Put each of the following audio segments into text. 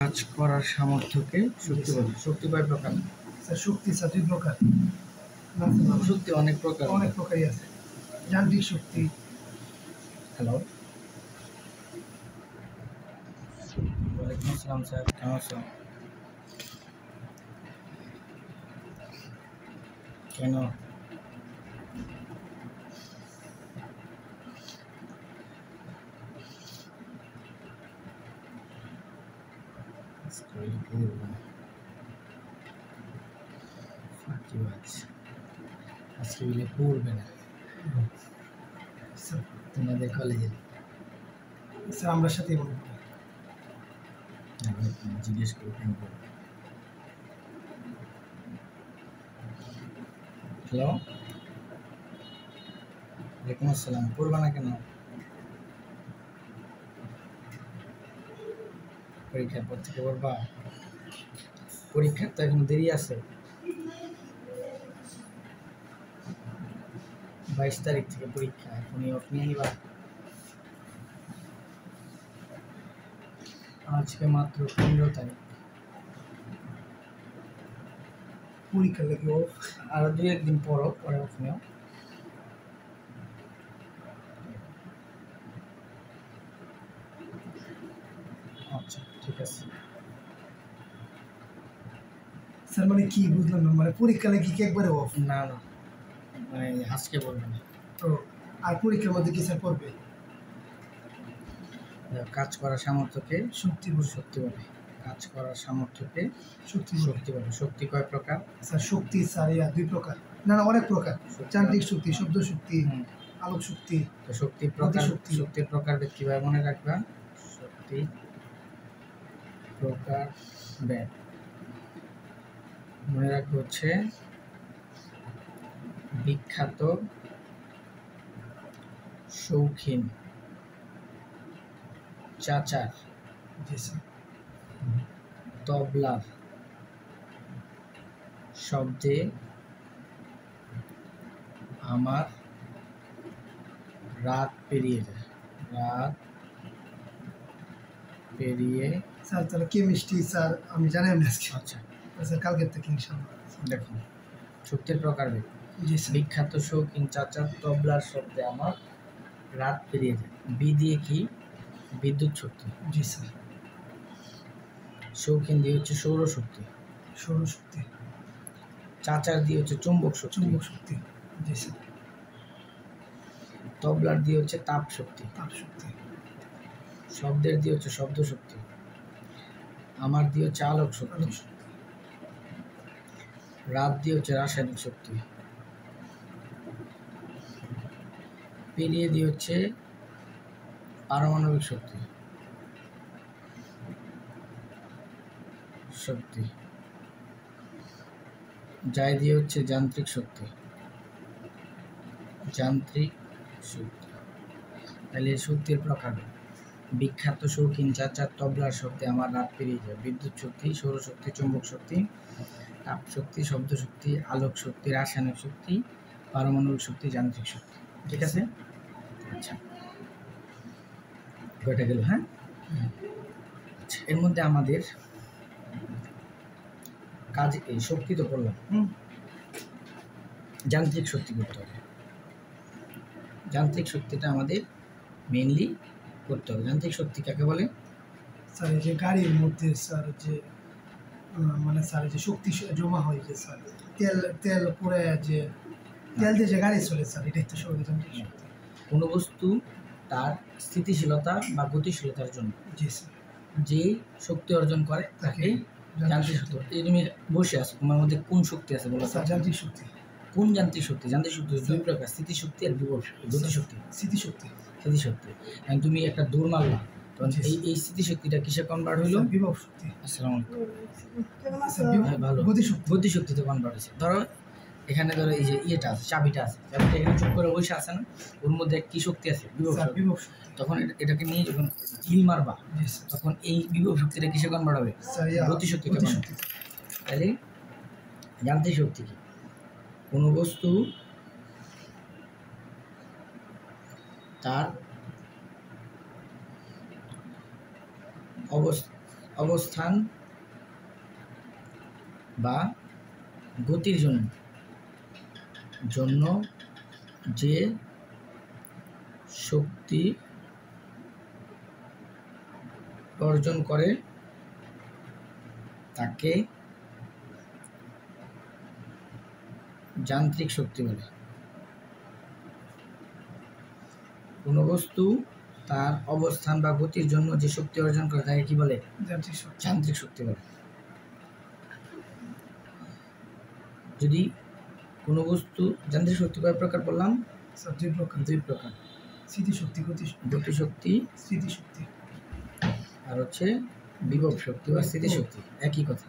কাজ করার সামর্থ্যকে শক্তি বলে। শক্তি কয় প্রকার? স্যার শক্তি স্যার দুই প্রকার। শক্তি অনেক প্রকার, অনেক প্রকারই আছে। যান্ত্রিক শক্তি। হ্যালো, ওয়ালাইকুম আসসালাম স্যার, কেমন আছো? কেন আজকে বলে পড়বে না তোমাদের কলেজে? স্যার আমরা সাথে বলবো। জিজ্ঞেস করি কেন পড়বে। হ্যালো, ওয়ালাইকুম আসসালাম, পড়বে না কেন? পরীক্ষার পর থেকে পড়বা? পরীক্ষার তো এখন দেরি আছে, 22 তারিখ থেকে পরীক্ষা। এখনই অফ নিয়ে নিবা? আজকে মাত্র 15 তারিখ, পরীক্ষা লেগে অফ। আরো 2-1 দিন পরে অফ নিও। আচ্ছা ঠিক আছে। স্যার মানে কি বুঝলাম না, মানে পরীক্ষা লেগে কি একবারে অফ? না না, মানে আজকে বলবেন না। তো আর পরীক্ষার মধ্যে কি স্যার পড়বে? কাজ করার সামর্থ্যকে শক্তি শক্তি বলে। কাজ করার সামর্থ্যকে শক্তি শক্তি বলে। শক্তি কয় প্রকার? স্যার শক্তি স্যার দুই প্রকার, না না অনেক প্রকার। যান্ত্রিক শক্তি, শব্দ শক্তি, আলোক শক্তি। তো শক্তির প্রকার, শক্তির প্রকার কিভাবে মনে রাখবা? শক্তি প্রকার ব্যাপ মনে রাখবো হচ্ছে বিখ্যাত, শৌখিন, চাচার, তবলার শব্দে আমার রাত পেরিয়ে যায়। রাত পেরিয়ে। স্যার তাহলে কেমিস্ট্রি স্যার আমি জানি না আজকে। আচ্ছা স্যার কালকের থেকে ইনশাআল্লাহ। দেখো, শক্তির প্রকার জি স্যার। বিখ্যাত, শৌখিন, চাচার, তবলার শব্দে আমার রাত পেরিয়ে যায়। বি দিয়ে কি? বিদ্যুৎ শক্তি। জি স্যার। শৌখিন দিয়ে হচ্ছে সৌরশক্তি। সৌরশক্তি। চাচার দিয়ে হচ্ছে চুম্বক শক্তি। চুম্বক শক্তি। জি স্যার। তবলার দিয়ে হচ্ছে তাপ শক্তি। তাপ শক্তি। শব্দের দিয়ে হচ্ছে শব্দ শক্তি। আমার দিয়ে হচ্ছে আলোক শক্তি। রাত দিয়ে হচ্ছে রাসায়নিক শক্তি। পেরিয়ে দিয়ে হচ্ছে পারমাণবিক শক্তি। শক্তি যাই দিয়ে হচ্ছে যান্ত্রিক শক্তি। যান্ত্রিক শক্তি। তাহলে শক্তির প্রকার বিখ্যাত, শৌখিন, চাচার, তবলার শব্দে আমার রাত পেরিয়ে যায়। বিদ্যুৎ শক্তি, সৌরশক্তি, চুম্বক শক্তি, তাপ শক্তি, শব্দ শক্তি, আলোক শক্তি, রাসায়নিক শক্তি, পারমাণবিক শক্তি, যান্ত্রিক শক্তি। ঠিক আছে? আচ্ছা, কয়টা গেল? হ্যাঁ, আচ্ছা, এর মধ্যে আমাদের কাজ এই শক্তি তো করলাম, যান্ত্রিক শক্তি করতে হবে। যান্ত্রিক শক্তিটা আমাদের মেইনলি করতে হবে। যান্ত্রিক শক্তি কাকে বলে? স্যার এই যে গাড়ির মধ্যে স্যার যে মানে স্যার যে শক্তি জমা হয়, যে স্যার তেল পরে যে তেল দিয়ে যে গাড়ি চলে স্যার, এটাই তো সবাই যান্ত্রিক শক্তি। কোনো বস্তু তার স্থিতিশীলতা বা গতিশীলতার জন্য জি স্যার যে শক্তি অর্জন করে তাকে যান্ত্রিক শক্তি। এই তুমি বসে আছো, তোমার মধ্যে কোন শক্তি আছে বলো? স্যার যান্ত্রিক শক্তি। কোন যান্ত্রিক শক্তি? যান্ত্রিক শক্তি দুই প্রকার, স্থিতিশক্তি আর বিভব শক্তি। গতিশক্তি, স্মৃতিশক্তি। স্থিতিশক্তি। এখন তুমি একটা দৌড় মারলা, তখন এই স্থিতিশক্তিটা কিসে কনভার্ট হইলো? বিভব শক্তি। আসসালামু আলাইকুম। ভালো, গতিশক্তিতে কনভার্ট হয়েছে। ধরো এখানে ধরো এই যে ইয়েটা আছে, চাবিটা আছে, চাবিটা এখানে চুপ করে বসে আছে না, ওর মধ্যে কি শক্তি আছে? বিভব শক্তি। তখন এটাকে নিয়ে যখন ঢিল মারবা, তখন এই বিভব শক্তিটা কিসে কনভার্ট হবে? গতিশক্তিতে কনভার্ট। তাহলে যান্ত্রিক শক্তি কি? কোনো বস্তু তার অবস্থান বা গতির জন্য যে শক্তি অর্জন করে তাকে যান্ত্রিক শক্তি বলে। কোনো বস্তু তার অবস্থান বা গতির জন্য যে শক্তি অর্জন করে তাকে কি বলে? যান্ত্রিক শক্তি বলে। যদি কোনো বস্তু যান্ত্রিক শক্তি কয় প্রকার বললাম? দুই প্রকার। স্মৃতিশক্তি, গতিশক্তি, স্মৃতিশক্তি, আর হচ্ছে বিভব শক্তি বা স্মৃতিশক্তি, একই কথা।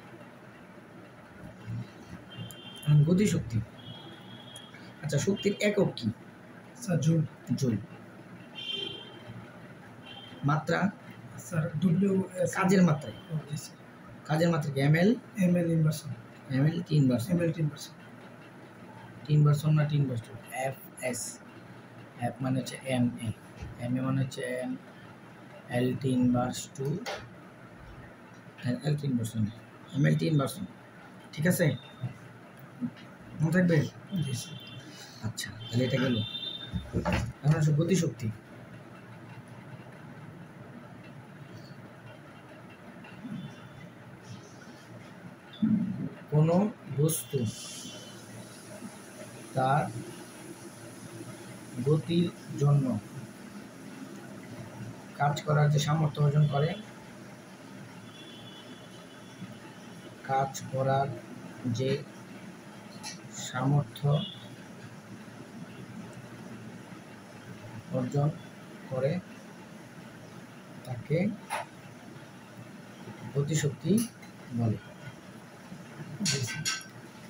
গতিশক্তি, আচ্ছা শক্তির একক কি? জুল। জুল। মাত্রা? Sir W. কাজের মাত্রা? কাজের মাত্রা কি? ML inversion. এমএল 3%। 3% না 3%? F S. এফ মানে হচ্ছে এম এ, এম এ মানে হচ্ছে এম, এল 3/2, এল 3%, এমএল 3%। ঠিক আছে, মনে থাকবে? আচ্ছা তাহলে এটা গেল। এখন আসলে গতিশক্তি। কোনো বস্তু তার গতির জন্য কাজ করার যে সামর্থ্য অর্জন করে, কাজ করার যে সামর্থ্য অর্জন করে তাকে গতিশক্তি বলে।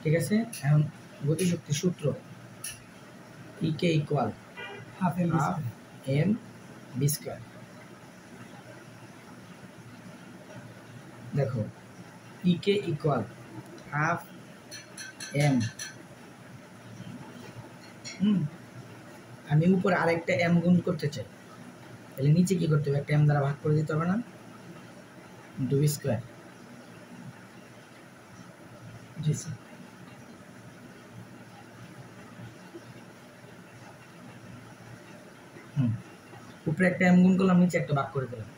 ঠিক আছে, এখন গতিশক্তির সূত্র EK equal half m B square. দেখো ইকে ইকুয়াল হাফ এম, আমি উপরে আরেকটা এম গুণ করতে চাই, তাহলে নিচে কি করতে হবে? একটা এম দ্বারা ভাগ করে দিতে হবে না? Into B square. জি স্যার। উপরে একটা এম গুণ করলাম, নিচে একটা ভাগ করে দিলাম।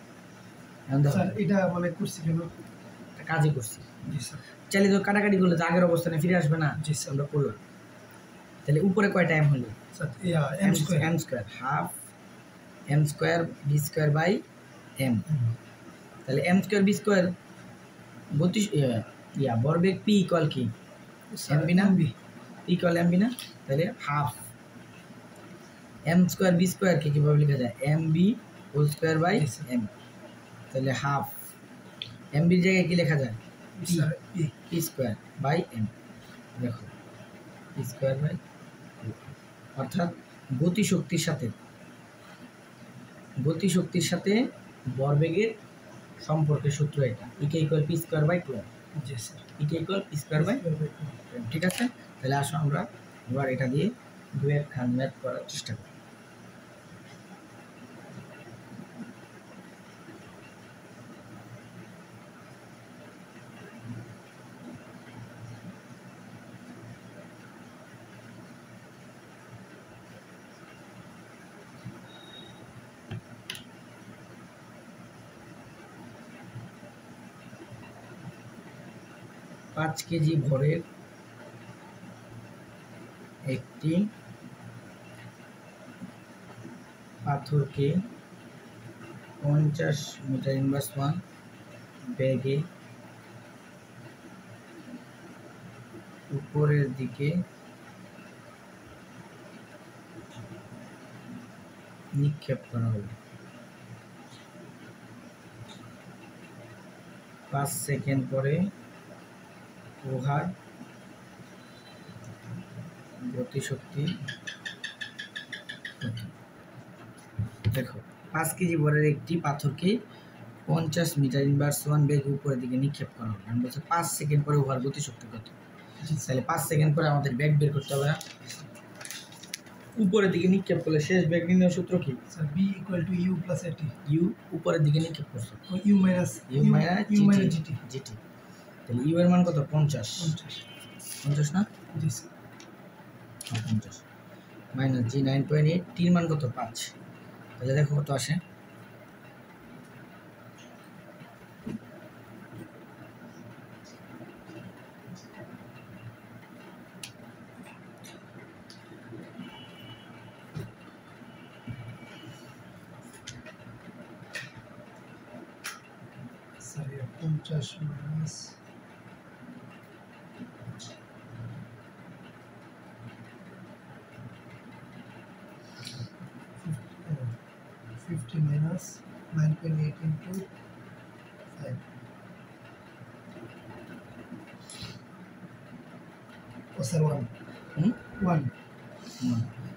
স্যার এটা মানে করছি কেন? কাজই করছি। জি স্যার। চাইলে তো কাটাকাটি করলে তো আগের অবস্থানে ফিরে আসবে না? জি স্যার। আমরা করলাম, তাহলে উপরে কয়টা এম হলো? Sir m square, half m square b square by m. তাহলে এম স্কয়ার বি স্কয়ার গতি ভরবেগ পি ইকুয়াল কি? এম বি না? পি ইকুয়াল এম বি না? তাহলে হাফ এম স্কয়ার বি স্কয়ারকে কিভাবে লেখা যায়? M b whole square by m. তাহলে হাফ এম বির জায়গায় কি লেখা যায়? P square by m. দেখো পি স্কয়ার বাই, অর্থাৎ গতিশক্তির সাথে ভরবেগের সম্পর্কের সূত্র এটা। EK equal p square by 2। জি sir. EK equal p square by 2। ঠিক আছে, তাহলে আসো আমরা এবার এটা দিয়ে দুই এক খান ম্যাথ করার চেষ্টা করি। পাঁচ কেজি ভরের একটি পাথরকে 50 মিটার ইনভার্স 1 বেগে উপরের দিকে নিক্ষেপ করা হলো। 5 সেকেন্ড পরে উহার গতিশক্তি কত? দেখো 5 কেজি ভরের একটি পাথরকে 50 মিটার ইনভার্স 1 বেগে উপরের দিকে নিক্ষেপ করা হলো। আমি বলছি 5 সেকেন্ড পরে উহার গতিশক্তি কত? তাহলে 5 সেকেন্ড পরে আমাদের বেগ বের করতে হবে না? উপরের দিকে নিক্ষেপ করলে শেষ বেগ নির্ণয় সূত্র কি? Sir v equal to u plus at u উপরের দিকে নিক্ষেপ করছো, ও u minus u minus gt gt. তাহলে ইউ এর মান কত? 50 50 না? জি স্যার 50 মাইনাস জি 9.8, টির মান কত? 5। তাহলে দেখো কত আসে। Sir 50 minus 50 minus 9.8 into 5. Oh, sir, 1. হুম 1.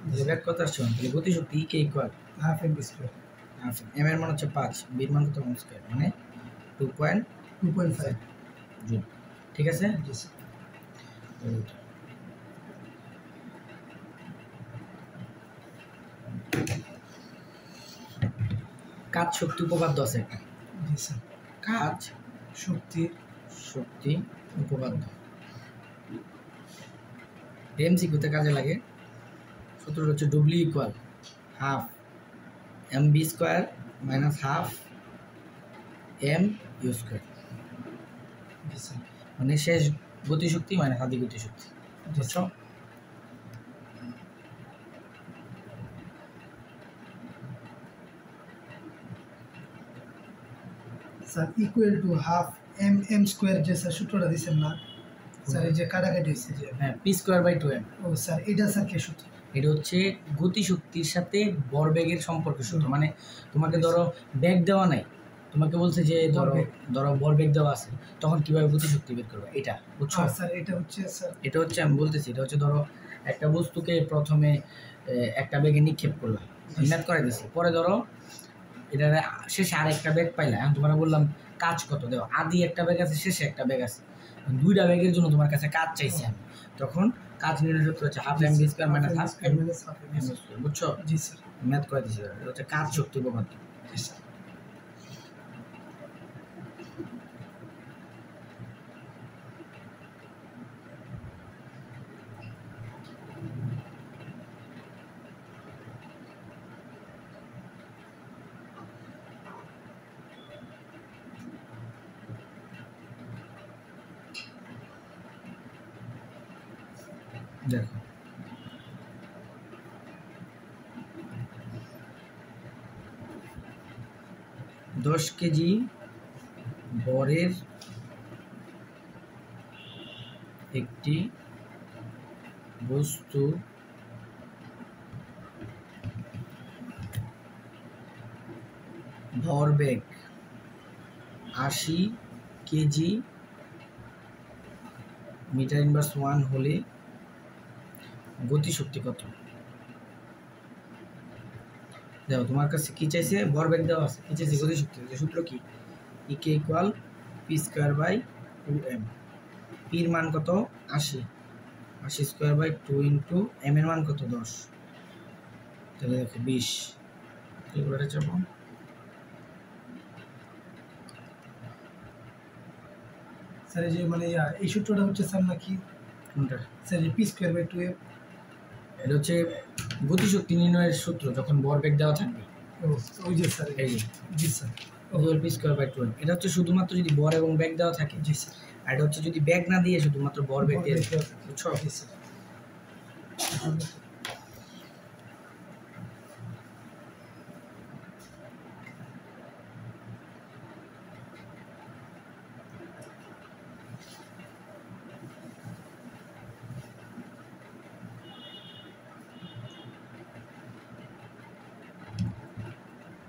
তাহলে ব্যাক কত আসছে? তাহলে গতিশক্তি E K equal Half mv square. M এর মান হচ্ছে 5, বি এর মান কত? 1 স্কয়ার, মানে 2.5. জুল। ঠিক আছে। Yes, sir. কাজ শক্তি উপপাদ্য আছে একটা। জি স্যার কাজ শক্তি শক্তি উপপাদ্য এমসিকিউতে কাজে লাগে। সূত্রটা হচ্ছে W equal half m B square minus half m u square, জি স্যার মানে শেষ গতিশক্তি মানে আদি গতিশক্তি। বুঝছো? Sir equal to half m square যে স্যার সূত্রটা দিচ্ছেন না স্যার এই যে কাটাকাটি হয়েছে যে হ্যাঁ, পি স্কোয়ার বাই 2m। ও স্যার এটা স্যার কে সূত্র? এটা হচ্ছে গতিশক্তির সাথে ভরবেগের সম্পর্কের সূত্র। মানে তোমাকে ধরো বেগ দেওয়া নাই, তোমাকে বলছে যে ধরো ভরবেগ দেওয়া আছে, তখন কিভাবে গতিশক্তি বের করবে এটা, বুঝছো? স্যার এটা হচ্ছে স্যার এটা হচ্ছে আমি বলতেছি, এটা হচ্ছে ধরো একটা বস্তুকে প্রথমে একটা বেগে নিক্ষেপ করলাম, ম্যাথ করে দিছি, পরে ধরো এটা শেষে আরেকটা বেগ পাইলা। এখন তোমার বললাম কাজ কত দেওয়া, আদি একটা বেগ আছে, শেষে একটা বেগ আছে, দুইটা বেগের জন্য তোমার কাছে কাজ চাইছি আমি, তখন কাজ নির্ণয় সূত্র হচ্ছে half m B square minus half m square. বুঝছো? জি স্যার ম্যাথ করে দিছি, এটা হচ্ছে কাজ শক্তি উপপাদ্য। জি স্যার দেখো দশ কেজি বরের একটি বস্তু ভরবেগ 80 কেজি মিটার ইনভার্স 1 হলে গতিশক্তি কত? দেখো তোমার কাছে কি চাইছে? ভরবেগ দেওয়া আছে, কি চাইছে? গতিশক্তি। সূত্র কি? E K equal p square by 2m। পির মান কত? 80, 80 স্কোয়ার বাই 2 ইন্টু এম এর মান কত? 10। তাহলে দেখো 20। ক্যালকুলেটর চাপো। স্যার এই যে মানে এই সূত্রটা হচ্ছে স্যার নাকি কোনটা? Sir p square by 2m। এটা হচ্ছে গতিশক্তি নির্ণয়ের সূত্র যখন ভরবেগ দেওয়া থাকবে। ও ওই যে স্যার এই যে জি sir p square by 2m, এটা হচ্ছে শুধুমাত্র যদি ভর এবং বেগ দেওয়া থাকে। জি স্যার আর এটা হচ্ছে যদি বেগ না দিয়ে শুধুমাত্র ভর বেগ দিয়ে, বুঝছো? জি স্যার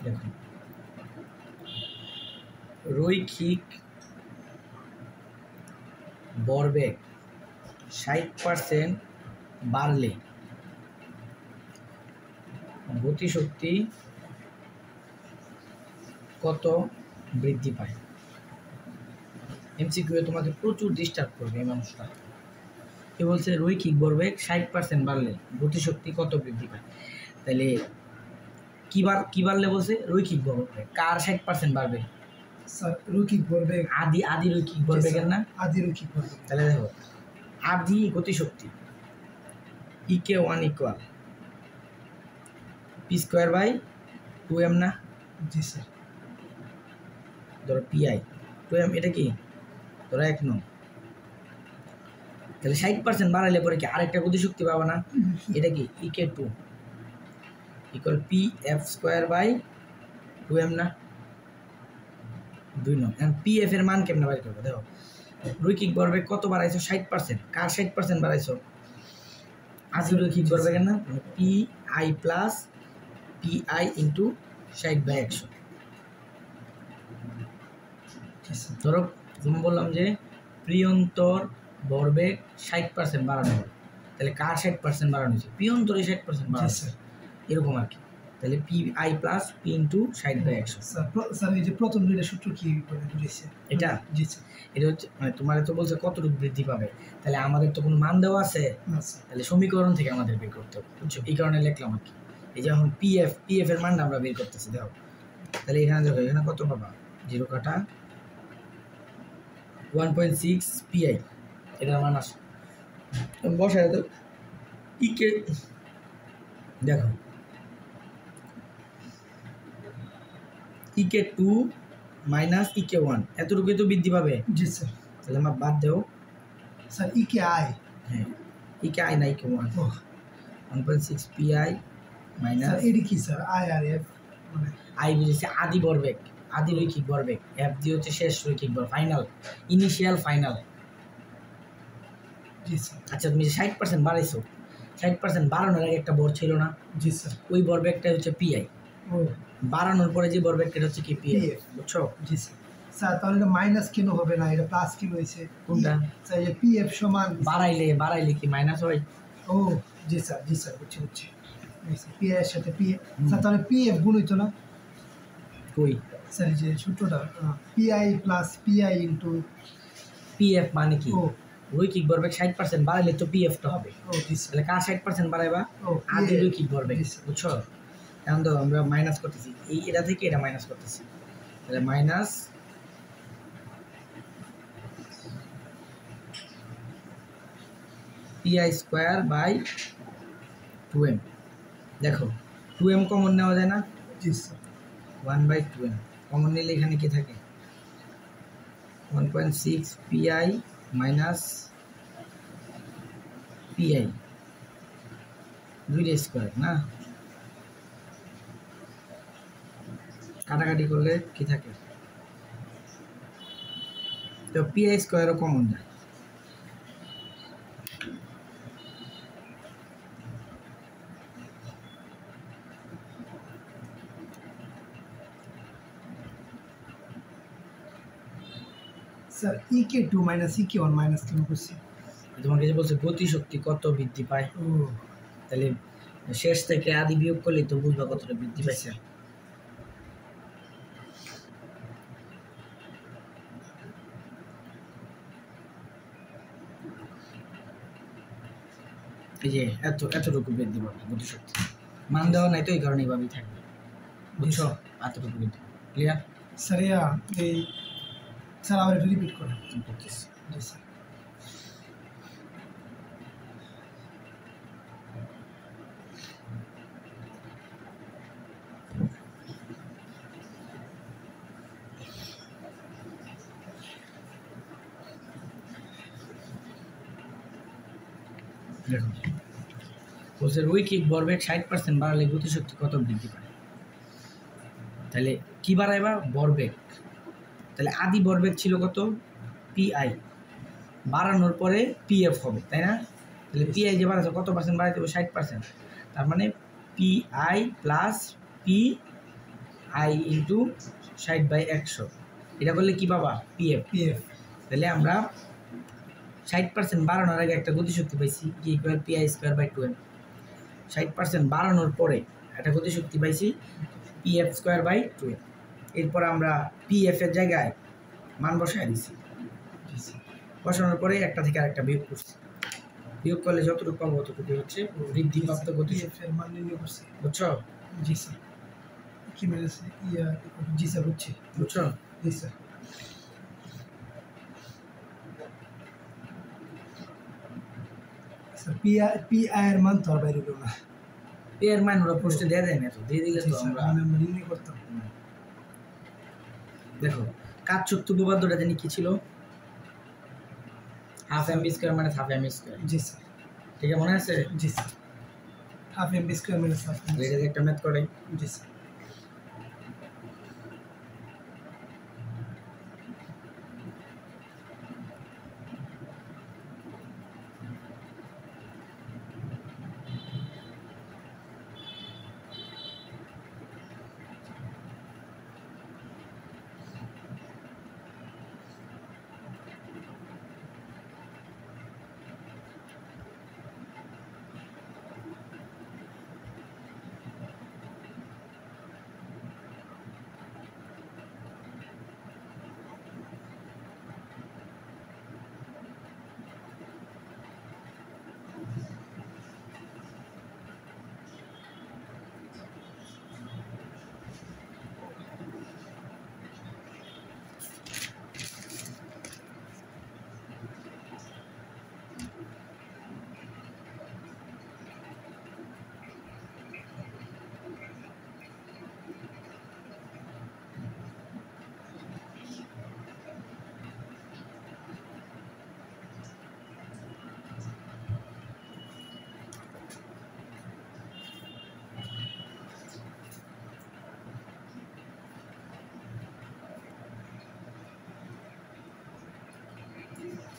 দেখো রৈখিক ভরবেগ 60% বাড়লে গতিশক্তি কত বৃদ্ধি পায়? এমসিকিউ তোমাকে প্রচুর ডিস্টার্ব করবে এই মানুষটা। কি বলছে রৈখিক ভরবেগ 60% বাড়লে গতিশক্তি কত বৃদ্ধি পায়? তাহলে কি বাড়লে বলছে রৈখিক ভরবেগ কার 60% বাড়বে? স্যার রৈখিক ভরবেগ আদি রৈখিক ভরবেগের না? আদি রৈখিক ভরবেগ। তাহলে দেখো আদি গতিশক্তি E(k1) ইকুয়াল p²/2m না? জি স্যার। ধরো pi 2m, এটা কি ধরো 1 নং। তাহলে 60% বাড়াইলে পরে কি আরেকটা গতিশক্তি পাবা না? এটা কি E(k2) ইকুয়াল pf²/2m না? 2 নং। এখন pf এর মান কেমনে বের করবো? দেখো রৈখিক ভরবেগ কত বাড়াইছো? 60%। কার 60% বাড়াইছো? আদি রৈখিক ভরবেগের না? pi plus pi into 60/100। ধরো তুমি বললাম যে প্রিয়ন্তর ভরবেগ 60% বাড়ানো হবে, তাহলে কার 60% বাড়ানো হয়েছে? প্রিয়ন্তরে 60% বাড়ানো, এরকম আর কি। তাহলে pi plus p into 60/100। Sir এই যে প্রথম দুইটা সূত্র কি করে বুঝেছে এটা? জি স্যার। এটা হচ্ছে মানে তোমার তো বলছে কতটুকু বৃদ্ধি পাবে, তাহলে আমাদের তো কোনো মান দেওয়া আছে না স্যার। তাহলে সমীকরণ থেকে আমাদের বের করতে হবে, বুঝছো? এই কারণে লিখলাম আর কি। এই যে এখন pf এর মানটা আমরা বের করতেছি। দেখো তাহলে এখানে দেখো এখানে কত পাবা? 0 কাটা 1.6 pi, এটার মান আসে বসায় তো ইকে। দেখো E(k2) মাইনাস E(k1) এতটুকুই তো বৃদ্ধি পাবে। জি স্যার। তাহলে আমার বাদ দেও স্যার E(k)i, হ্যাঁ E(k)i না E(k1) 1.6 pi মাইনাস স্যার এডি কি স্যার? i আর f মানে আই বুঝেছি আদি ভরবেগ, আদি রৈখিক ভরবেগ, এফ জি হচ্ছে শেষ রৈখিক ভর, ফাইনাল, ইনিশিয়াল ফাইনাল। জি স্যার। আচ্ছা তুমি 60% বাড়াইছো, 60% বাড়ানোর আগে একটা ভর ছিল না? জি স্যার। ওই ভরবেগটা হচ্ছে পিআই, ও বাড়ানোর পরে যে ভরবেগটা হচ্ছে কি পিএফ, বুঝছো? জি স্যার। স্যার তাহলে এটা মাইনাস কেন হবে না, এটা প্লাস কেন হয়েছে? কোনটা? স্যার এই যে পিএফ সমান বাড়াইলে কি মাইনাস হয়? ও জি স্যার, জি স্যার, বুঝছি। পিএ এর সাথে পিএ, স্যার তাহলে পিএফ গুণ হইতো না? কই স্যার এই যে সূত্রটা PI plus PI into PF মানে কি? ও রৈখিক ভরবেগ 60% বাড়াইলে তো পিএফটা হবে। ও জি স্যার। তাহলে কার 60% বাড়াইবা? ও আদি রৈখিক ভরবেগ, জি স্যার। বুঝছো? এখন তো আমরা মাইনাস করতেছি, এই এটা থেকে এটা মাইনাস করতেছি, তাহলে মাইনাস pi²/2m। দেখো 2m কমন নেওয়া যায় না? জি স্যার। 1/2m কমন নিলে এখানে কি থাকে? 1.6 pi মাইনাস pi 2 স্কোয়ার না? কাটাকাটি করলে কি থাকে? তো pi স্কোয়ারও কমন যায়। Sir E(k2) minus E(k1) minus কেন করছি? তোমাকে যে বলছে গতিশক্তি কত বৃদ্ধি পায়, ও তাহলে শেষ থেকে আদি বিয়োগ করলে তো বুঝবা কতটা বৃদ্ধি পাইছে। এই যে এতটুকু বৃদ্ধি পাবে গতিশক্তি, মান দেওয়া নাই তো এই কারণে এইভাবেই থাকবে, বুঝছো? এতটুকু বৃদ্ধি, ক্লিয়ার? স্যার এই স্যার আবার একটু রিপিট করেন। করতেছি। জি স্যার। দেখো বলছে রৈখিক ভরবেগ 60% বাড়ালে গতিশক্তি কত বৃদ্ধি পায়? তাহলে কি বাড়াইবা? ভরবেগ। তাহলে আদি ভরবেগ ছিল কত? পিআই, বাড়ানোর পরে পিএফ হবে, তাই না? তাহলে পিআই যে বাড়াচ্ছে কত পার্সেন্ট বাড়াইতে হবে? 60%। তার মানে পিআই প্লাস পিআই ইন্টু 60/100, এটা করলে কি পাবা? পিএফ। তাহলে আমরা 60% বাড়ানোর আগে একটা গতিশক্তি পাইছি কি ইকুয়াল pi²/2m, 60% বাড়ানোর পরে একটা গতিশক্তি পাইছি pf²/2m। এরপর আমরা পিএফ এর জায়গায় মান বসায় দিছি, বসানোর পরে একটা থেকে আরেকটা বিয়োগ করছি, বিয়োগ করলে যতটুকু পাবো ততটুকু হচ্ছে বৃদ্ধিপ্রাপ্ত গতিশক্তি। এর মান নির্ণয় করছি। বুঝছো? জি স্যার। কি মেরেছে জি স্যার বুঝছি। বুঝছো? জি স্যার। স্যার পি আই এর মান তো আর বাইরে হলো না। এর মান ওরা প্রশ্নে দেয়া যায় না, তো দিয়ে দিলে তো আমরা আমরা নির্ণয় করতাম। দেখো কাজ শক্তি উপপাদ্যটা জানি কি ছিল, হাফ এম বি স্কোয়ার মানে হাফ এম স্কোয়ার। জি স্যার। ঠিক আছে, মনে আছে? জি sir. Half m B square মানে হাফ এম। এটা একটা ম্যাথ করে। জি স্যার।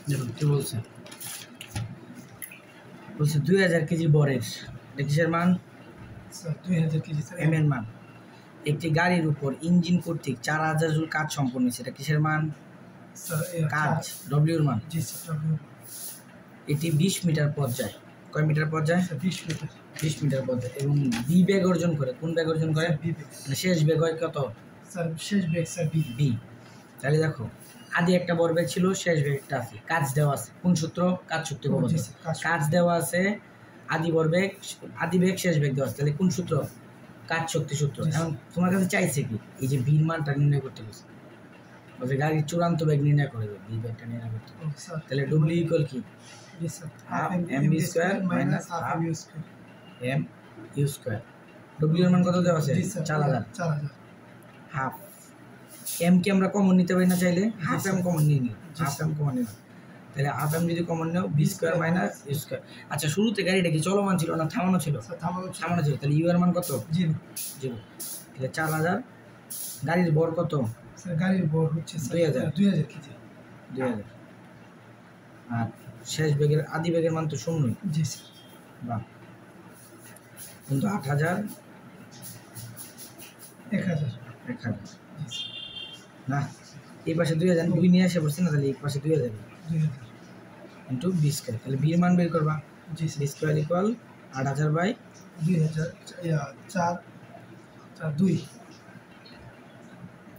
দেখুন কি বলছে, বলছে 2000 কেজি বরের, এটা কিসের মান? স্যার 2000 কেজি স্যার এম এর মান। একটি গাড়ির উপর ইঞ্জিন কর্তৃক 4000 জুল কাজ সম্পন্ন হয়েছে, এটা কিসের মান? স্যার কাজ, ডব্লিউ এর মান। জি স্যার ডব্লিউ। এটি 20 মিটার পথ যায়। কয় মিটার পথ যায়? 20 মিটার। 20 মিটার পথ যায় এবং বি বেগ অর্জন করে। কোন বেগ অর্জন করে? বি বেগ। মানে শেষ বেগ হয় কত? স্যার শেষ বেগ স্যার বি। বি। তাহলে দেখো আদি একটা বর্বেগ ছিল, শেষ বেগ একটা আছে, কাজ দেওয়া আছে। কোন সূত্র? কাজ শক্তি উপপাদ্য। কাজ দেওয়া আছে, আদি বর্বেগ, আদি বেগ, শেষ বেগ দেওয়া আছে, তাহলে কোন সূত্র? কাজ শক্তি সূত্র। এখন তোমার কাছে চাইছে কি এই যে বির মানটা নির্ণয় করতে গেছে, বলছে গাড়ির চূড়ান্ত বেগ নির্ণয় করে দেবে, বি বেগটা নির্ণয় করতে। তাহলে ডব্লিউ ইকুয়াল কি? জি sir half m B square minus half m u square. M u square. W এর মান কত দেওয়া আছে? 4000। 4000। হাফ এম কে আমরা কমন নিতে পারি না, চাইলে হাফ এম কমন নিয়ে নিই, হাফ এম কমন নিলাম। তাহলে হাফ এম যদি কমন নাও, b square minus u square. আচ্ছা শুরুতে গাড়িটা কি চলমান ছিল না থামানো ছিল? থামানো ছিল। তাহলে ইউ এর মান কত? 0। তাহলে 4000। গাড়ির ভর কত? স্যার গাড়ির ভর হচ্ছে 2000 কেজি। 2000। আর শেষ বেগের আদি বেগের মান তো 0। জি স্যার। বাহ। কিন্তু 8000 1000 না, এই পাশে 2000 2 নিয়ে আসে পড়ছে না, তাহলে এই পাশে 2000 ইন্টু বি স্কয়ার। তাহলে বি এর মান বের করবা। জি বি স্কয়ার ইকুয়াল 8000 বাই 2000 4 2।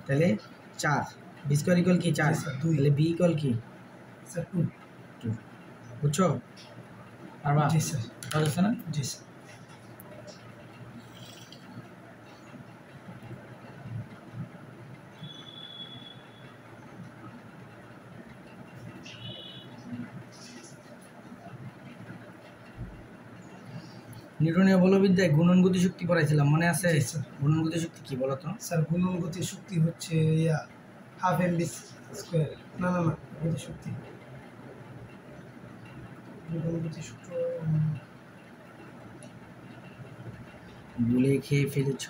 তাহলে 4। বি স্কয়ার ইকুয়াল কি? 4। তাহলে বি ইকুয়াল কি? স্যার 2। বুঝছো? পারবা? জি স্যার। পারছ না? জি স্যার। নিউটনীয় বলবিদ্যায় গুণন গতিশক্তি পড়াইছিলাম, মনে আছে? গুণন গতিশক্তি কি বলো তো? স্যার গুণন গতিশক্তি হচ্ছে হাফ এম বি স্কয়ার। না গতিশক্তি, গুণন গতিসূত্র ভুলে খেয়ে ফেলেছ।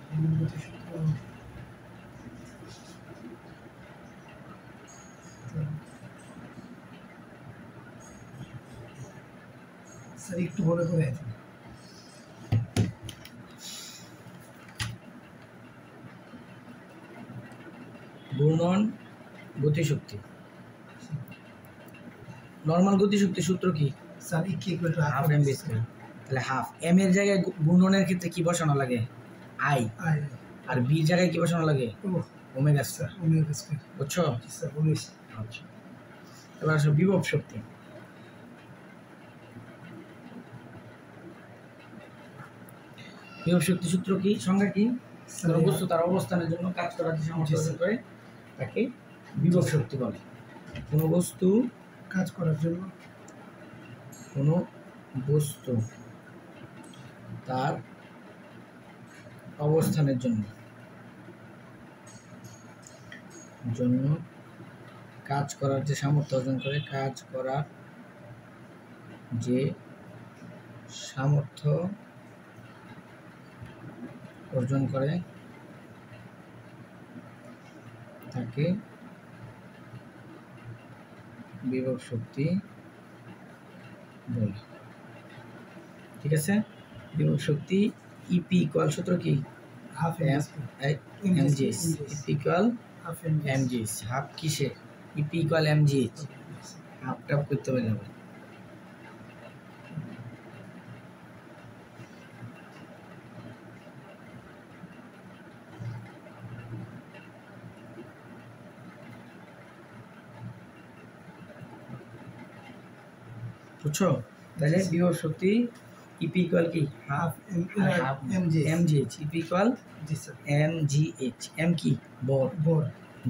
গুণন গতিসূত্র স্যার একটু মনে করে আছে। গুণন গতিশক্তি, নরমাল গতিশক্তি সূত্র কি? স্যার ই কি equal to half m B square. তাহলে হাফ এম এর জায়গায় গুণনের ক্ষেত্রে কি বসানো লাগে? আই। আর বি এর জায়গায় কি বসানো লাগে? Omega square. Omega square. বুঝছো? স্যার আচ্ছা, এবার আসো বিভব শক্তি। বিভব শক্তি সূত্র কি, সংজ্ঞা কি? স্যার কোনো বস্তু তার অবস্থানের জন্য কাজ করার যে সামর্থ্য অর্জন করে তাকে বিভব শক্তি বলে। কোনো বস্তু কাজ করার জন্য কোনো বস্তু তার অবস্থানের জন্য কাজ করার যে সামর্থ্য অর্জন করে, কাজ করার যে সামর্থ্য অর্জন করে তাকে বিভব শক্তি বলে। ঠিক আছে? বিভব শক্তি ইপি ইকুয়াল সূত্র কি? Half MGS. EP equal MGS. Half কিসে? EP equal MGS. হাফ টাপ করতে পারি না। বুঝছো? তাহলে বিভব শক্তি ইপি ইকুয়াল কি? Half MGH. ইপি ইকুয়াল জি স্যার এমজিএইচ। এম কি? ভর। ভর।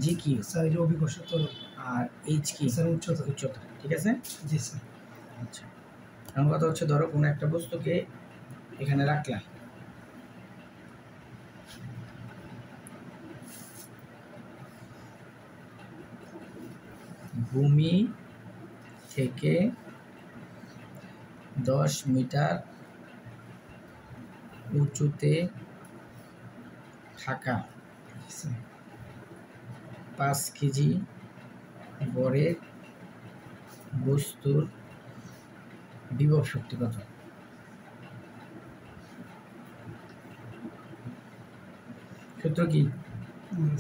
জি কি? স্যার এই অভিকর্ষ ত্বরণ। আর এইচ কি? স্যার উচ্চতা। উচ্চতা। ঠিক আছে? জি স্যার। আচ্ছা, এখন কথা হচ্ছে ধরো কোনো একটা বস্তুকে এখানে রাখলাম, ভূমি থেকে 10 মিটার উঁচুতে থাকা 5 কেজি ভরের বস্তুর বিভব শক্তি কত? সূত্র কি?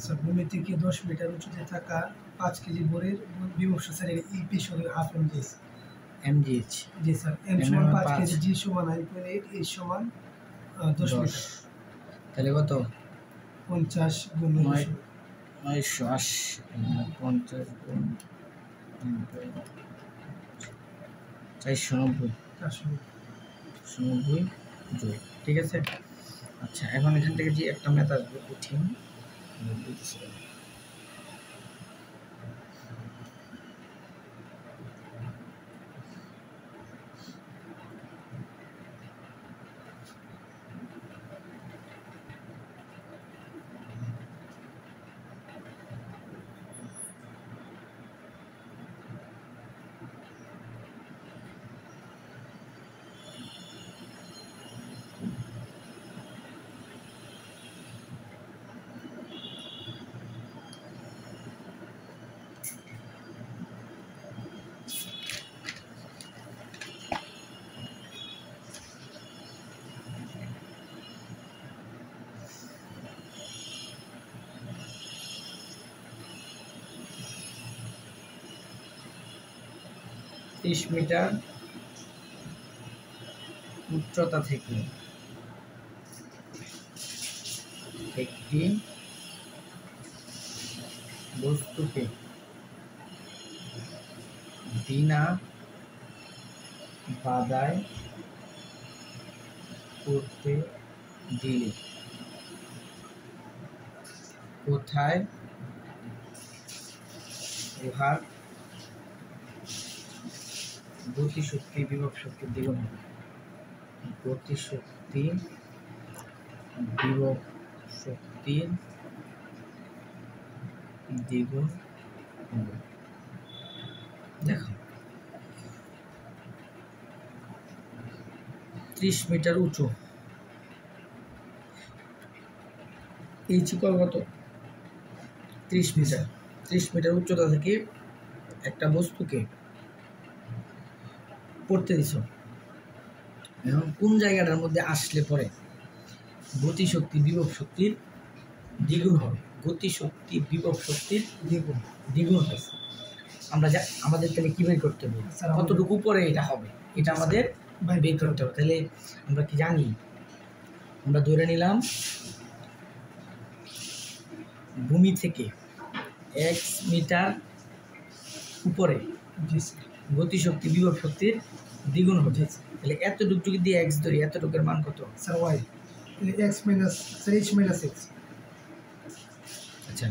স্যার ভূমি থেকে 10 মিটার উঁচুতে থাকা 5 কেজি ভরের বিভব শক্তি স্যার ইপি সমান হাফ এমজিএস। এমজিএইচ। জি স্যার। এম সমান 5 কেজি, জি সমান 9.8, এইচ সমান 10 মিটার। তাহলে কত? 50 গুণ 980। 50 গুণ 490। 490 জুল। ঠিক আছে? আচ্ছা, এখন এখান থেকে যে একটা ম্যাথ আসবে কঠিন, বুঝছি। মিটার উচ্চতা থেকে একটি বস্তুকে বিনা বাধায় করতে দিলে কোথায় উহার গতিশক্তি বিভব শক্তির দ্বিগুণ হবে? গতিশক্তি বিভব শক্তির দ্বিগুণ হবে। দেখো 30 মিটার উঁচু, এইচ ইকুয়াল কত? 30 মিটার। 30 মিটার উচ্চতা থেকে একটা বস্তুকে পড়তে দিছ, এখন কোন জায়গাটার মধ্যে আসলে পরে গতিশক্তি বিভব শক্তির দ্বিগুণ হবে? গতিশক্তি বিভব শক্তির দ্বিগুণ হয়েছে। আমরা আমাদের তাহলে কি বের করতে হবে? কতটুকু উপরে এটা হবে, এটা আমাদের বের করতে হবে। তাহলে আমরা কি জানি? আমরা ধরে নিলাম ভূমি থেকে 1 মিটার উপরে গতিশক্তি বিভব শক্তির দ্বিগুণ হচ্ছে। তাহলে এতটুকু যদি এক্স ধরি, এতটুকুর মান কত? Sir y. X minus sir h minus x. আচ্ছা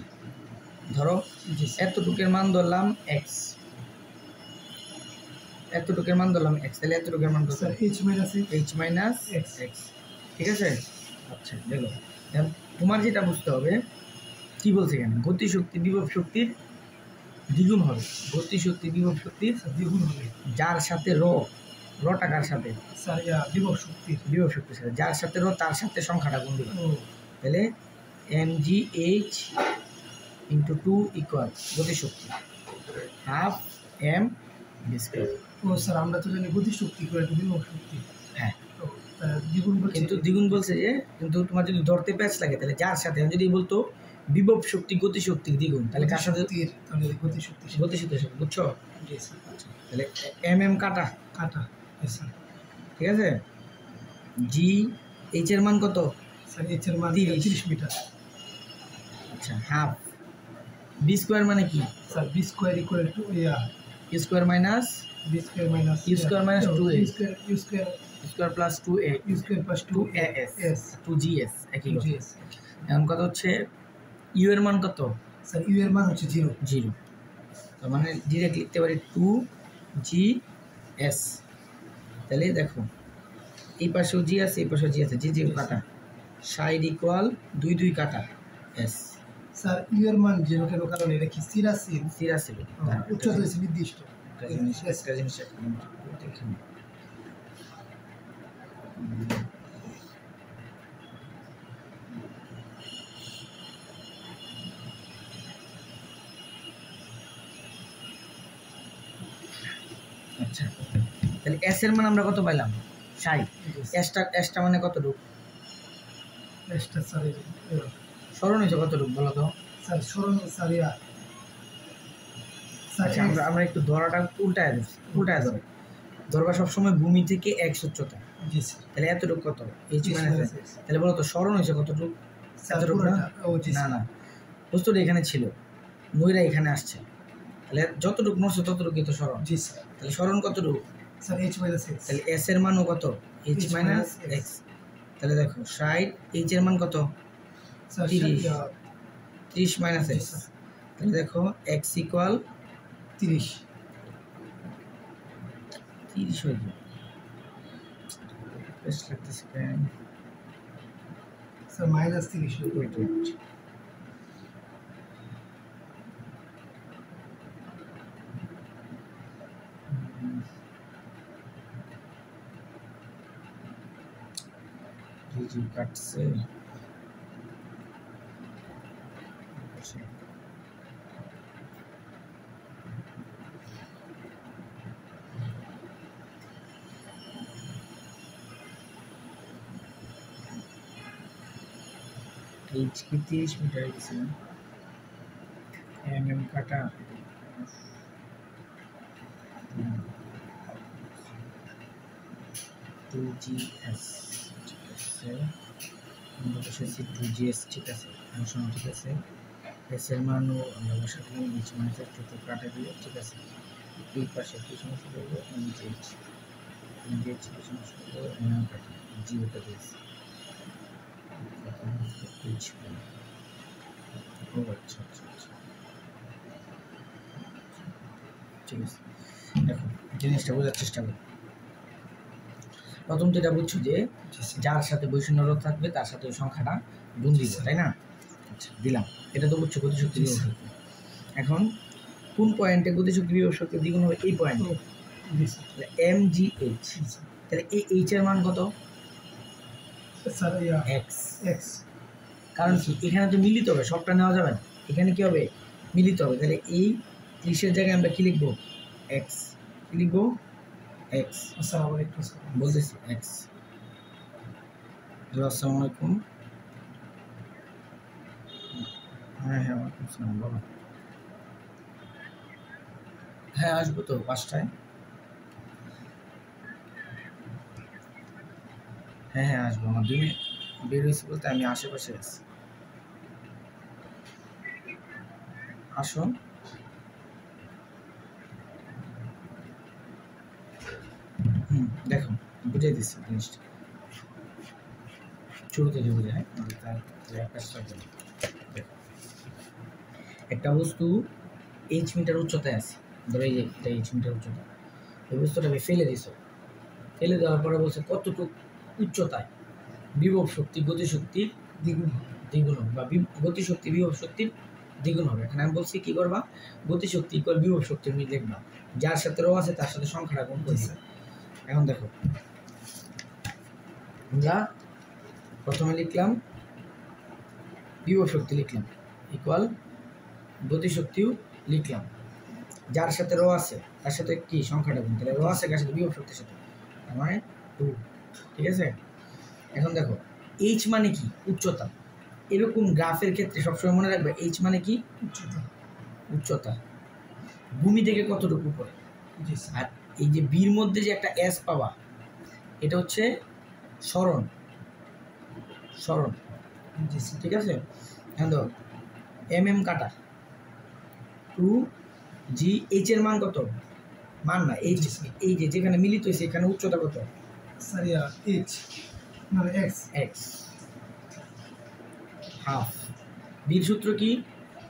ধরো জি স্যার। এতটুকের মান ধরলাম এক্স, এতটুকের মান ধরলাম এক্স, তাহলে এতটুকের মান কত? Sir h minus x. H minus x. X, ঠিক আছে। আচ্ছা দেখো এখন তোমার যেটা বুঝতে হবে কি বলছে এখানে, গতিশক্তি বিভব শক্তির দ্বিগুণ হবে, গতিশক্তি বিভব শক্তির দ্বিগুণ হবে যার সাথে র, র টাকার সাথে স্যার বিভব শক্তির। বিভব শক্তির সাথে যার সাথে র তার সাথে সংখ্যাটা গুণ দিবে, ও তাহলে mgh ইন্টু 2 ইকুয়াল গতিশক্তি হাফ এম ভি স্কয়ার। ও স্যার আমরা তো জানি গতি শক্তি ইকুয়াল টু বিভব শক্তি। হ্যাঁ তো দ্বিগুণ বলছে কিন্তু দ্বিগুণ বলছে যে, কিন্তু তোমার যদি ধরতে প্যাচ লাগে তাহলে যার সাথে, যদি বলতো বিভব শক্তি গতিশক্তির দ্বিগুণ, তাহলে কার সাথে? তাহলে গতি শক্তি। গতিশক্তির সাথে, বুঝছো? জি স্যার। তাহলে এম কাটা, কাটা। জি স্যার। ঠিক আছে। জি এইচ এর মান কত? স্যার এইচ এর মান 30 মিটার। আচ্ছা হাফ বি স্কোয়ার মানে কি? Sir b square equal to u square minus b square minus u square minus 2a u square square plus 2a u square plus 2as s 2gs একই কথা। জি s. এখন কত হচ্ছে you এর মান কত? স্যার ইউ এর মান হচ্ছে 0। 0, তার মানে ডিরেক্ট লিখতে পারি 2gs। তাহলে দেখো এই পাশেও জি আছে, এই পাশেও জি আছে, জি জি কাটা, সাইড ইকুয়াল 2 2 কাটা এস। স্যার ইউ এর মান 0 কেন, কারণ এটা কি স্থিরাশীল, স্থিরাশীল। উচ্চতা হচ্ছে নির্দিষ্ট। একটা জিনিস দেখি, আচ্ছা তাহলে এস এর মান আমরা কত পাইলাম? 60। এসটা মানে কতটুকু? এসটা স্যার স্মরণ হয়েছে কতটুকু বলো তো? স্যার সরণ স্যার আচ্ছা আমরা একটু ধরাটা উল্টায় ধরে ধরবা সবসময় ভূমি থেকে এক্স উচ্চতা। জি স্যার। তাহলে এতটুকু কত? H minus x. তাহলে বলো তো স্মরণ হয়েছে কতটুকু? এতটুকু না? না না, বস্তুটা এখানে ছিল, নইরা এখানে আসছে, তাহলে যতটুকু নড়ছে ততটুকুই তো স্মরণ। জি স্যার। তাহলে স্মরণ কতটুকু? Sir h minus x. তাহলে এস এর মানও কত? H minus x. তাহলে দেখো 60, এইচ এর মান কত? 30 মাইনাস এক্স। তাহলে দেখো এক্স ইকুয়াল 30 হয়ে যাবে। বেস্ট লাগতেছে কেন? স্যার মাইনাস 30 ওয়েট জি কাটছে। এইচ কি 30 মিটার গেছে, এম কাটা 2gs, ঠিক আছে। আমরা বসেছি 2gs, ঠিক আছে, ফাংশন ঠিক আছে। এস এর মানও আমরা বসালাম, এইচ মাইনাস একটু কাটা দিয়ে, ঠিক আছে। এই পাশে কি সমস্যা করবো? এমজিএইচ কি সমস্যা করবো? এম কাটা জিরোটা দিয়েছি। ও আচ্ছা আচ্ছা আচ্ছা, ঠিক আছে। দেখো জিনিসটা বোঝার চেষ্টা করি। প্রথম তো এটা বুঝছো যে যার সাথে বৈষম্য রোধ থাকবে তার সাথে ওই সংখ্যাটা গুণ দিব, তাই না? আচ্ছা দিলাম, এটা তো বুঝছো গতিশক্তি বিভব শক্তি। এখন কোন পয়েন্টে গতিশক্তি বিভব শক্তি দ্বিগুণ হবে? এই পয়েন্টে mgh। তাহলে এই এইচ এর মান কত? Sir x. কারণ কি এখানে তো মিলিত হবে, সবটা নেওয়া যাবে না, এখানে কি হবে? মিলিত হবে। তাহলে এই 30 এর জায়গায় আমরা কি লিখবো? এক্স। কি লিখবো? এক্স। আসসালামু আলাইকুম বলতেছি এক্স। আসসালামু আলাইকুম। হ্যাঁ ওয়ালাইকুম আসসালাম, বলো। হ্যাঁ আসবো তো 5টায়। হ্যাঁ আসবো, আমার 2 মিনিট বের হয়েছে বলতে আমি আশেপাশে আছি। আসো। দেখো বুঝাই দিচ্ছি জিনিসটা। শুরুতে যে বোঝায় একটা বস্তু এইচ মিটার উচ্চতায় আছে, ধরো এই যে এটা এইচ মিটার উচ্চতা, এই বস্তুটাকে ফেলে দিছো, ফেলে দেওয়ার পরে বলছে কতটুকু উচ্চতায় বিভব শক্তি গতিশক্তির দ্বিগুণ দ্বিগুণ হবে, বা গতিশক্তি বিভব শক্তির দ্বিগুণ হবে। এখানে আমি বলছি কি করবা, গতিশক্তি ইকুয়াল বিভব শক্তি তুমি লিখবা, যার সাথে রো আছে তার সাথে সংখ্যাটা গুণ করে দিবে। এখন দেখো আমরা প্রথমে লিখলাম বিভব শক্তি লিখলাম ইকুয়াল গতিশক্তিও লিখলাম, যার সাথে রো আছে তার সাথে কি সংখ্যাটা গুণ, তাহলে রো আছে কার সাথে বিভব শক্তির সাথে, তার মানে 2, ঠিক আছে। এখন দেখো এইচ মানে কি, উচ্চতা। এরকম গ্রাফের ক্ষেত্রে সবসময় মনে রাখবে এইচ মানে কি, উচ্চতা। উচ্চতা ভূমি থেকে কতটুকু উপরে। আর এই যে বির মধ্যে যে একটা এস পাবা, এটা হচ্ছে সরণ, সরণ, ঠিক আছে। এখন দেখো এম কাটা 2G, এইচ এর মান কত, মান না এইচ, এই যে যেখানে মিলিত হয়েছে এখানে উচ্চতা কত, স্যার এইচ মানে এক্স, এক্স হাফ। বির সূত্র কি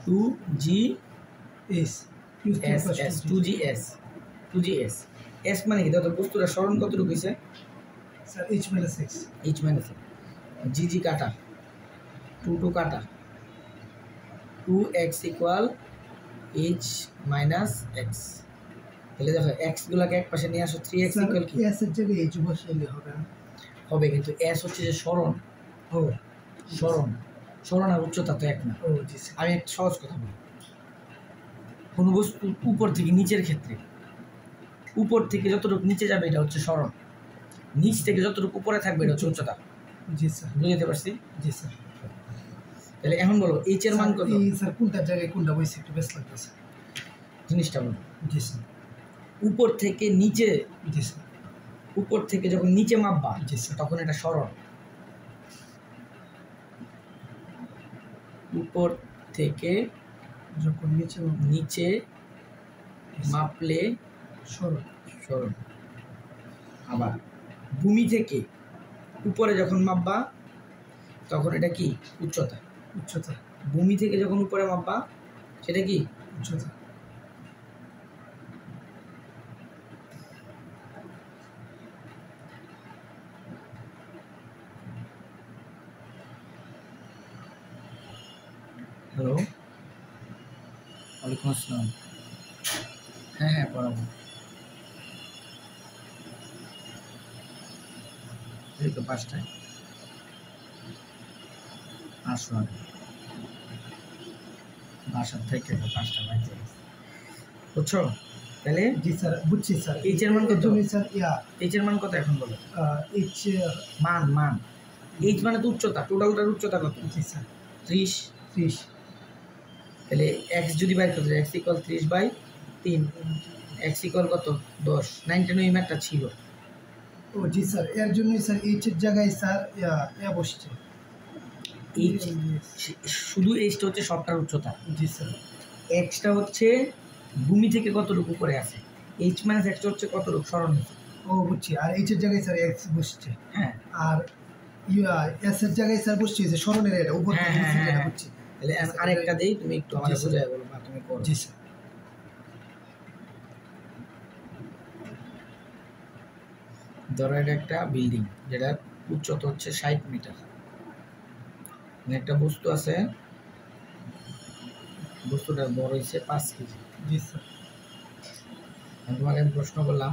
2G S S S 2GS 2GS। S মানে কি, দেখো বস্তুটা সরণ কতটুকু হয়েছে, sir h minus x, h minus g কাটা 2 কাটা 2x equal H minus x. তাহলে দেখো এক্স গুলাকে এক পাশে নিয়ে আসো, 3x ইকুয়াল কি এস এর জায়গায় এইচ বসাইলে হবে না, হবে, কিন্তু এস হচ্ছে যে সরণ, ও সরণ, সরণ আর উচ্চতা তো এক না। ও জি স্যার, আমি একটা সহজ কথা বলি, কোনো বস্তু উপর থেকে নিচের ক্ষেত্রে, উপর থেকে যতটুকু নিচে যাবে এটা হচ্ছে সরণ, নিচ থেকে যতটুকু উপরে থাকবে এটা হচ্ছে উচ্চতা। জি স্যার, বুঝতে পারছি। জি স্যার। তাহলে এখন বলো এইচ এর মান কত, এই স্যার কোনটার জায়গায় কোনটা বসে একটু বেশ লাগতেছে, জিনিসটা বলো। জি স্যার, উপর থেকে নিচে, জি স্যার, উপর থেকে যখন নিচে মাপবা জি স্যার, তখন এটা সরণ, উপর থেকে যখন নিচে মাপলে সরল, সরণ। আবার ভূমি থেকে উপরে যখন মাপবা তখন এটা কি উচ্চতা, উচ্চতা, ভূমি থেকে যখন উপরে মাপবা সেটা কি উচ্চতা। হ্যালো, ওয়ালাইকুম আসসালাম। হ্যাঁ হ্যাঁ পড়াবো, এই তো 5টায় আসো, আগে বাসার থেকে 5টা বাজে, বুঝছো। তাহলে জি স্যার, বুঝছি স্যার। এইচ এর মান কত, স্যার এইচ এর মান কত এখন বলো, এইচ মান মান এইচ মানে তো উচ্চতা, টোটালটার উচ্চতা কত, জি স্যার 30। 30, তাহলে এক্স যদি বাইর করতে এক্স ইকুয়াল 30/3, এক্স ইকুয়াল কত 10, 99 ম্যাথটা ছিল। ও জি স্যার, এর জন্যই স্যার এইচ এর জায়গায় স্যার বসছে, এইচ শুধু এইচটা হচ্ছে সবটার উচ্চতা, জি স্যার, এক্সটা হচ্ছে ভূমি থেকে কতটুকু উপরে আছে, এইচ মাইনাস এক্সটা হচ্ছে কতটুকু সরণ হয়েছে। ও বুঝছি। আর এইচ এর জায়গায় স্যার এক্স বসছে, হ্যাঁ, আর এস এর জায়গায় স্যার বসছে যে সরণের এটা উপর থেকে নিচে এটা বুঝছি। তাহলে আরেকটা দেই, তুমি একটু আমাকে জি স্যার। বুঝাই বলো বা তুমি করো। জি স্যার, ধরো এটা একটা বিল্ডিং যেটার উচ্চতা হচ্ছে 60 মিটার, একটা বস্তু আছে, বস্তুটার বড় হয়েছে 5 কেজি। জি স্যার, তোমাকে আমি প্রশ্ন করলাম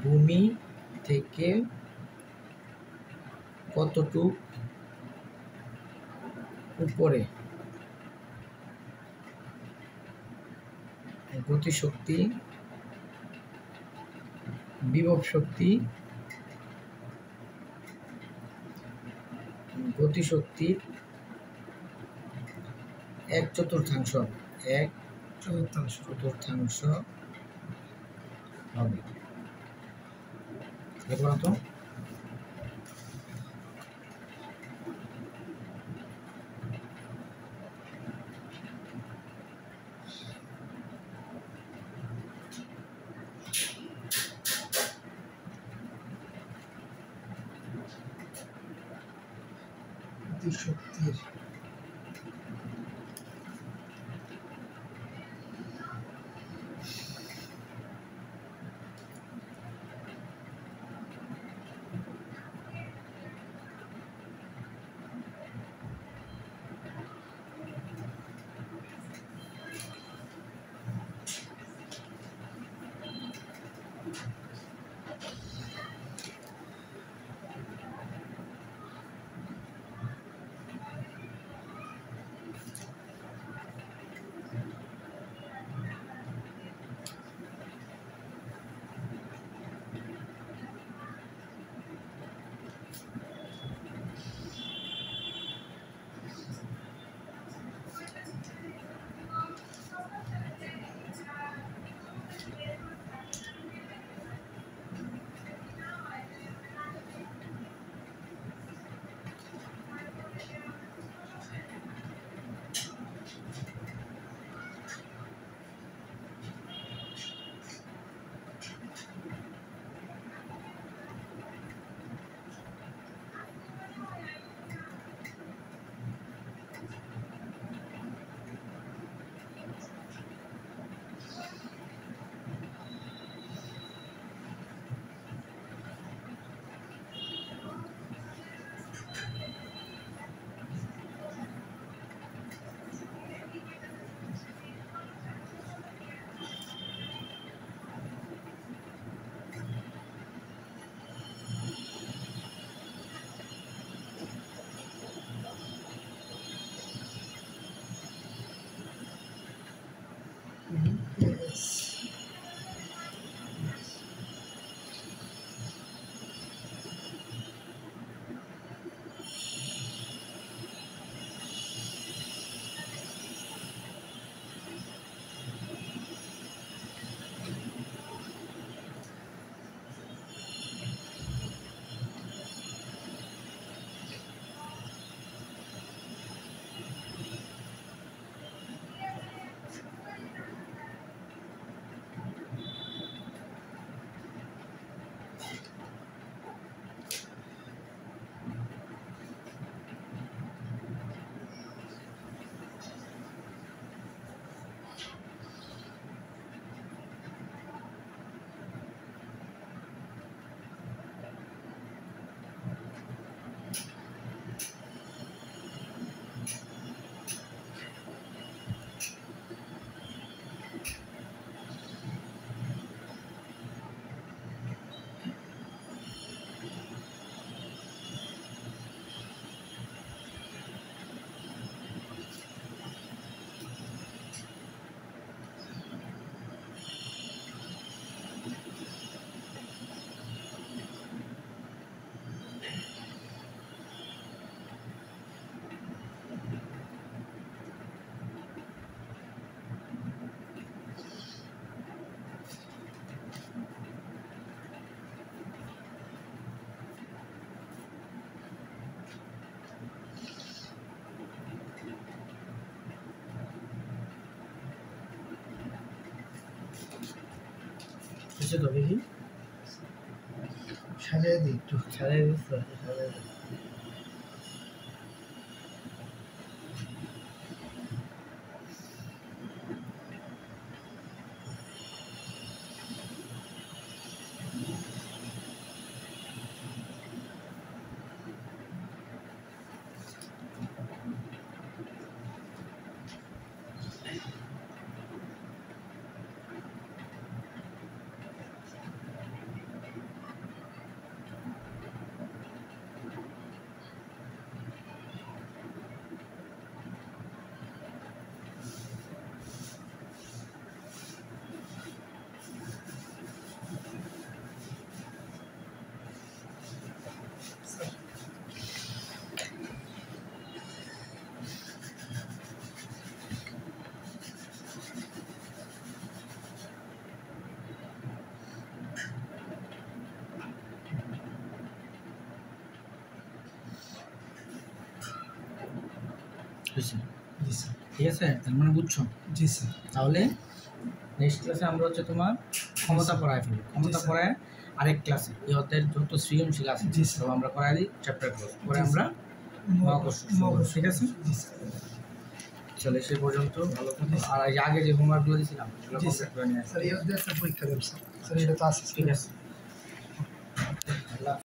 ভূমি থেকে কতটুক উপরে গতিশক্তি বিভব শক্তি গতিশক্তির 1/4 হবে, 1/4 হবে। দেখো তো শক্তির কিছু তো দেখি সাজিয়ে দিই একটু সাজাই দিচ্ছ সাজাই জি স্যার ঠিক আছে তার মানে বুঝছো জি স্যার তাহলে নেক্সট ক্লাসে আমরা হচ্ছে তোমার ক্ষমতা পড়ায় ফেলবো ক্ষমতা স্যার। পড়ায় আরেক ক্লাসে এই অধ্যায়ের যত সৃজনশীল আছে জি স্যার। সব আমরা পড়াই দিই চ্যাপ্টার ক্লোজ পরে আমরা মহাকর্ষ ঠিক আছে। জি স্যার। চলে সে পর্যন্ত ভালো থাকো। আর এই যে আগে যে হোমওয়ার্কগুলো দিয়েছিলাম জি স্যার। স্যার এই অধ্যায় পরীক্ষা দেব স্যার। স্যার এটা তো আছে ঠিক আছে।